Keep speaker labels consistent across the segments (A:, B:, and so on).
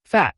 A: Fat.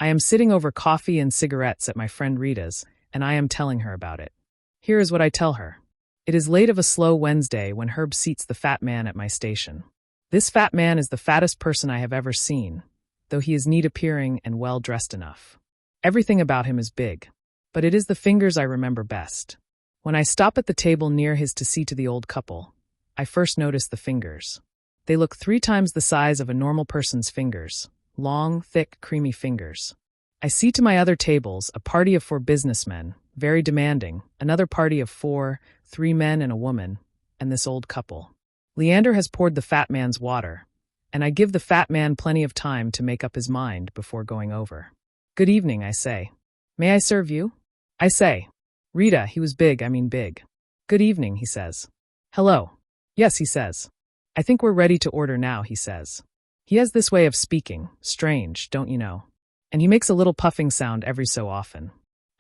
A: I am sitting over coffee and cigarettes at my friend Rita's, and I am telling her about it. Here is what I tell her. It is late of a slow Wednesday when Herb seats the fat man at my station. This fat man is the fattest person I have ever seen, though he is neat-appearing and well-dressed enough. Everything about him is big, but it is the fingers I remember best. When I stop at the table near his to see to the old couple, I first notice the fingers. They look 3 times the size of a normal person's fingers. Long, thick, creamy fingers. I see to my other tables a party of 4 businessmen, very demanding, another party of 4, 3 men and a woman, and this old couple. Leander has poured the fat man's water, and I give the fat man plenty of time to make up his mind before going over. Good evening, I say. May I serve you? I say. Rita, he was big, big. Good evening, he says. Hello. Yes, he says. I think we're ready to order now, he says. He has this way of speaking, strange, don't you know? And he makes a little puffing sound every so often.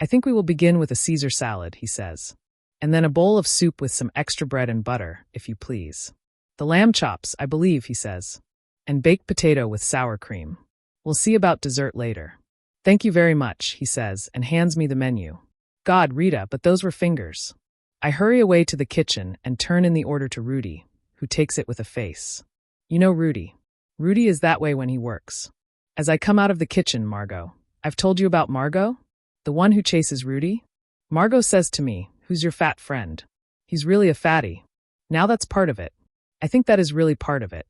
A: I think we will begin with a Caesar salad, he says. And then a bowl of soup with some extra bread and butter, if you please. The lamb chops, I believe, he says. And baked potato with sour cream. We'll see about dessert later. Thank you very much, he says, and hands me the menu. God, Rita, but those were fingers. I hurry away to the kitchen and turn in the order to Rudy, who takes it with a face. You know Rudy. Rudy is that way when he works. As I come out of the kitchen, Margot. I've told you about Margot? The one who chases Rudy? Margot says to me, who's your fat friend? He's really a fatty. Now that's part of it. I think that is really part of it.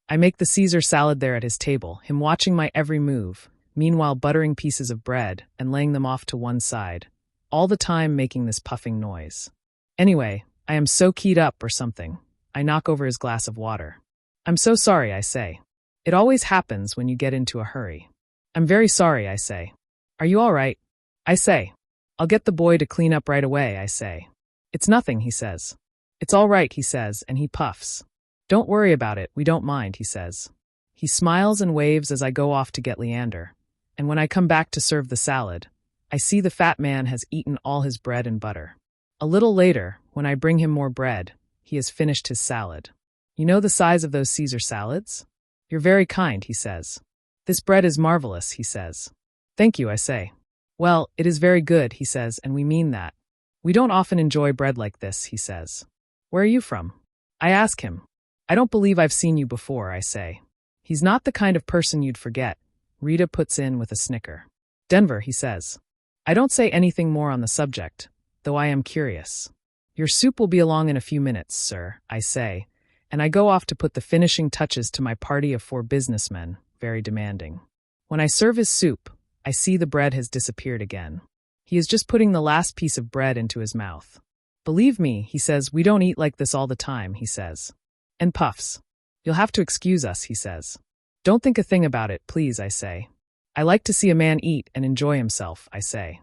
A: I make the Caesar salad there at his table, him watching my every move, meanwhile buttering pieces of bread and laying them off to one side, all the time making this puffing noise. Anyway, I am so keyed up or something. I knock over his glass of water. I'm so sorry, I say. It always happens when you get into a hurry. I'm very sorry, I say. Are you all right? I say. I'll get the boy to clean up right away, I say. It's nothing, he says. It's all right, he says, and he puffs. Don't worry about it, we don't mind, he says. He smiles and waves as I go off to get Leander, and when I come back to serve the salad, I see the fat man has eaten all his bread and butter. A little later, when I bring him more bread, he has finished his salad. You know the size of those Caesar salads? You're very kind, he says. This bread is marvelous, he says. Thank you, I say. Well, it is very good, he says, and we mean that. We don't often enjoy bread like this, he says. Where are you from? I ask him. I don't believe I've seen you before, I say. He's not the kind of person you'd forget, Rita puts in with a snicker. Denver, he says. I don't say anything more on the subject, though I am curious. Your soup will be along in a few minutes, sir, I say, and I go off to put the finishing touches to my party of 4 businessmen, very demanding. When I serve his soup, I see the bread has disappeared again. He is just putting the last piece of bread into his mouth. Believe me, he says, we don't eat like this all the time, he says. And puffs. You'll have to excuse us, he says. Don't think a thing about it, please, I say. I like to see a man eat and enjoy himself, I say.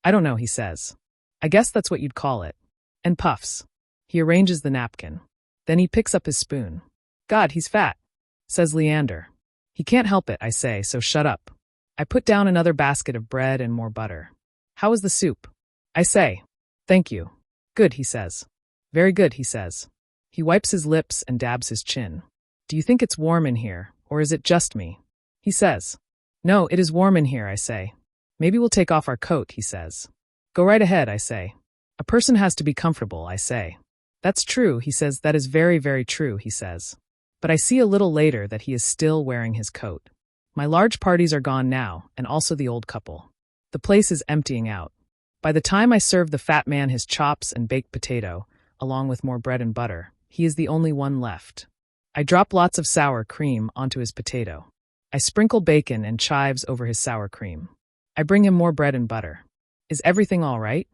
A: I don't know, he says. I guess that's what you'd call it. And puffs. He arranges the napkin. Then he picks up his spoon. God, he's fat, says Leander. He can't help it, I say, so shut up. I put down another basket of bread and more butter. How is the soup? I say. Thank you. Good, he says. Very good, he says. He wipes his lips and dabs his chin. Do you think it's warm in here, or is it just me? He says. No, it is warm in here, I say. Maybe we'll take off our coat, he says. Go right ahead, I say. A person has to be comfortable, I say. That's true, he says. That is very, very true, he says. But I see a little later that he is still wearing his coat. My large parties are gone now, and also the old couple. The place is emptying out. By the time I serve the fat man his chops and baked potato, along with more bread and butter, he is the only one left. I drop lots of sour cream onto his potato. I sprinkle bacon and chives over his sour cream. I bring him more bread and butter. Is everything all right?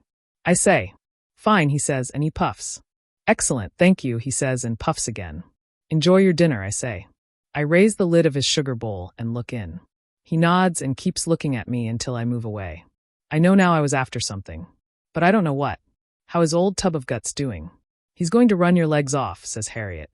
A: I say. Fine, he says, and he puffs. Excellent, thank you, he says, and puffs again. Enjoy your dinner, I say. I raise the lid of his sugar bowl and look in. He nods and keeps looking at me until I move away. I know now I was after something, but I don't know what. How is old Tub of Guts doing? He's going to run your legs off, says Harriet.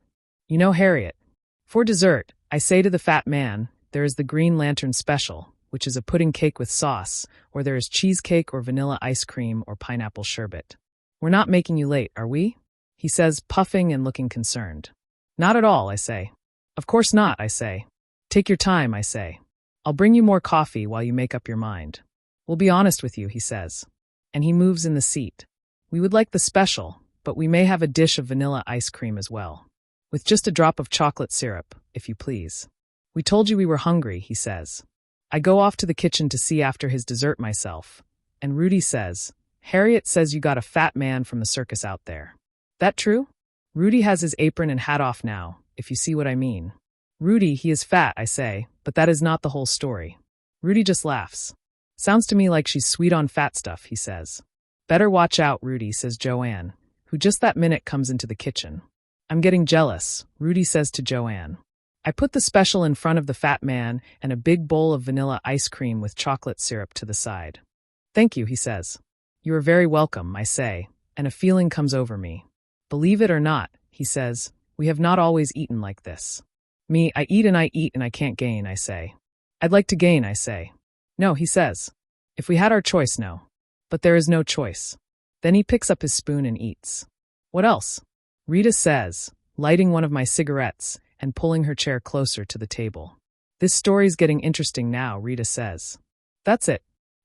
A: You know Harriet. For dessert, I say to the fat man, there is the Green Lantern Special, which is a pudding cake with sauce, or there is cheesecake or vanilla ice cream or pineapple sherbet. We're not making you late, are we? He says, puffing and looking concerned. Not at all, I say. Of course not, I say. Take your time, I say. I'll bring you more coffee while you make up your mind. We'll be honest with you, he says. And he moves in the seat. We would like the special, but we may have a dish of vanilla ice cream as well. With just a drop of chocolate syrup, if you please. We told you we were hungry, he says. I go off to the kitchen to see after his dessert myself. And Rudy says, Harriet says you got a fat man from the circus out there. That true? Rudy has his apron and hat off now, if you see what I mean. Rudy, he is fat, I say, but that is not the whole story. Rudy just laughs. Sounds to me like she's sweet on fat stuff, he says. Better watch out, Rudy, says Joanne, who just that minute comes into the kitchen. I'm getting jealous, Rudy says to Joanne. I put the special in front of the fat man and a big bowl of vanilla ice cream with chocolate syrup to the side. Thank you, he says. You are very welcome, I say, and a feeling comes over me. Believe it or not, he says, we have not always eaten like this. Me, I eat and I can't gain, I say. I'd like to gain, I say. No, he says. If we had our choice, no. But there is no choice. Then he picks up his spoon and eats. What else? Rita says, lighting one of my cigarettes and pulling her chair closer to the table. This story's getting interesting now, Rita says. That's it.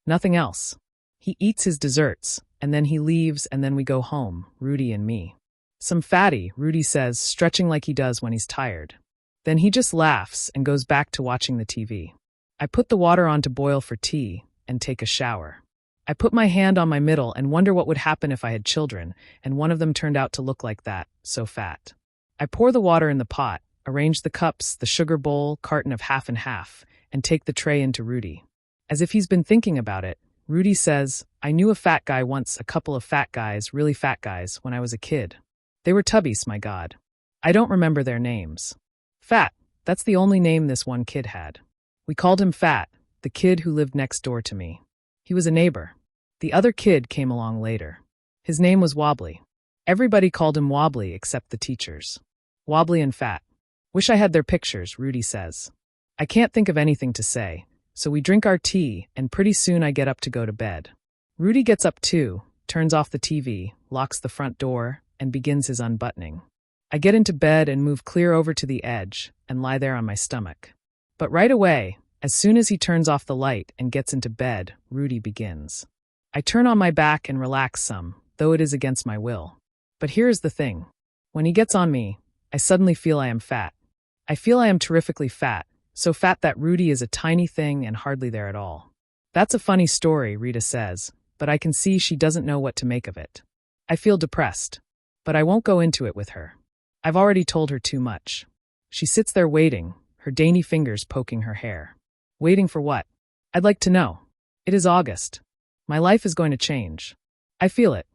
A: Nothing else. He eats his desserts, and then he leaves, and then we go home, Rudy and me. Some fatty, Rudy says, stretching like he does when he's tired. Then he just laughs and goes back to watching the TV. I put the water on to boil for tea and take a shower. I put my hand on my middle and wonder what would happen if I had children, and one of them turned out to look like that, so fat. I pour the water in the pot, arrange the cups, the sugar bowl, carton of half and half, and take the tray into Rudy. As if he's been thinking about it, Rudy says, I knew a fat guy once, a couple of fat guys, really fat guys, when I was a kid. They were tubbies, my God. I don't remember their names. Fat, that's the only name this one kid had. We called him Fat, the kid who lived next door to me. He was a neighbor. The other kid came along later. His name was Wobbly. Everybody called him Wobbly except the teachers. Wobbly and Fat. Wish I had their pictures, Rudy says. I can't think of anything to say, so we drink our tea, and pretty soon I get up to go to bed. Rudy gets up too, turns off the TV, locks the front door, and begins his unbuttoning. I get into bed and move clear over to the edge and lie there on my stomach. But right away, as soon as he turns off the light and gets into bed, Rudy begins. I turn on my back and relax some, though it is against my will. But here is the thing. When he gets on me, I suddenly feel I am fat. I feel I am terrifically fat, so fat that Rudy is a tiny thing and hardly there at all. That's a funny story, Rita says, but I can see she doesn't know what to make of it. I feel depressed, but I won't go into it with her. I've already told her too much. She sits there waiting, her dainty fingers poking her hair. Waiting for what? I'd like to know. It is August. My life is going to change. I feel it.